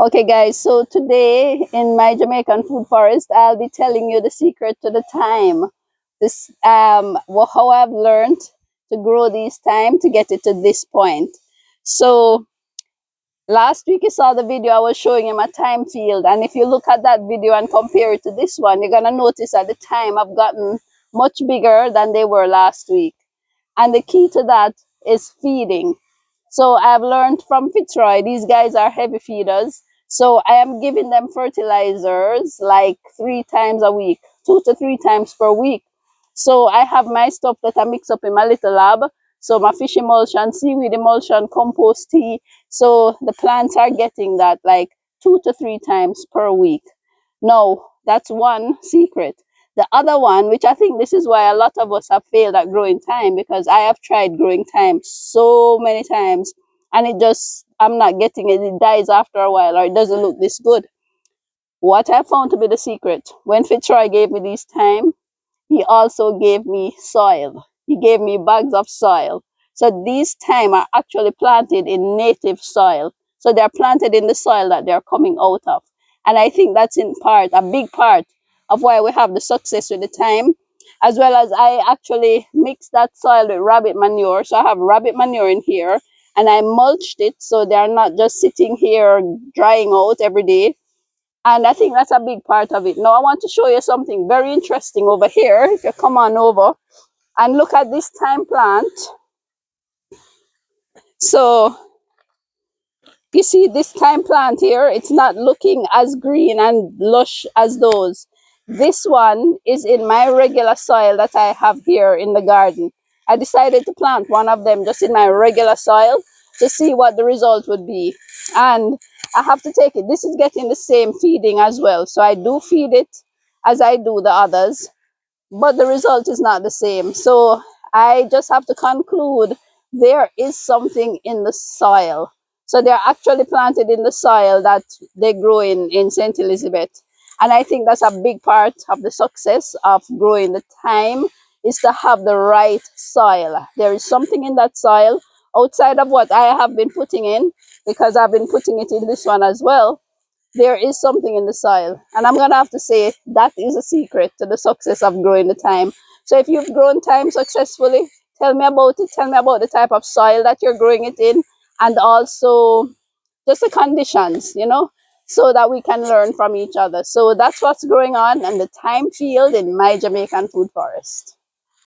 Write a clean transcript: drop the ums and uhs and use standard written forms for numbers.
Okay, guys, so today in my Jamaican food forest, I'll be telling you the secret to the thyme. How I've learned to grow these thyme to get it to this point. So last week you saw the video I was showing you my thyme field, and if you look at that video and compare it to this one, you're gonna notice at the thyme I've gotten much bigger than they were last week. And the key to that is feeding. So I've learned from Fitzroy, these guys are heavy feeders. So I am giving them fertilizers like 3 times a week, 2 to 3 times per week. So I have my stuff that I mix up in my little lab. So my fish emulsion, seaweed emulsion, compost tea. So the plants are getting that like 2 to 3 times per week. Now, that's one secret. The other one, which I think this is why a lot of us have failed at growing thyme, because I have tried growing thyme so many times and I'm not getting it. It dies after a while or it doesn't look this good. What I found to be the secret, when Fitzroy gave me this thyme, he also gave me soil. He gave me bags of soil. So these thyme are actually planted in native soil. So they're planted in the soil that they're coming out of. And I think that's in part, a big part of why we have the success with the thyme. As well as I actually mix that soil with rabbit manure. So I have rabbit manure in here and I mulched it so they're not just sitting here drying out every day. And I think that's a big part of it. Now I want to show you something very interesting over here. If you come on over and look at this thyme plant. So you see this thyme plant here, it's not looking as green and lush as those. This one is in my regular soil that I have here in the garden. I decided to plant one of them just in my regular soil to see what the result would be. And I have to take it. This is getting the same feeding as well. So I do feed it as I do the others, but the result is not the same. So I just have to conclude there is something in the soil. So they're actually planted in the soil that they grow in St. Elizabeth. And I think that's a big part of the success of growing the thyme is to have the right soil. There is something in that soil outside of what I have been putting in, because I've been putting it in this one as well. There is something in the soil. And I'm going to have to say that is a secret to the success of growing the thyme. So if you've grown thyme successfully, tell me about it. Tell me about the type of soil that you're growing it in, and also just the conditions, so that we can learn from each other. So that's what's going on in the thyme field in my Jamaican food forest.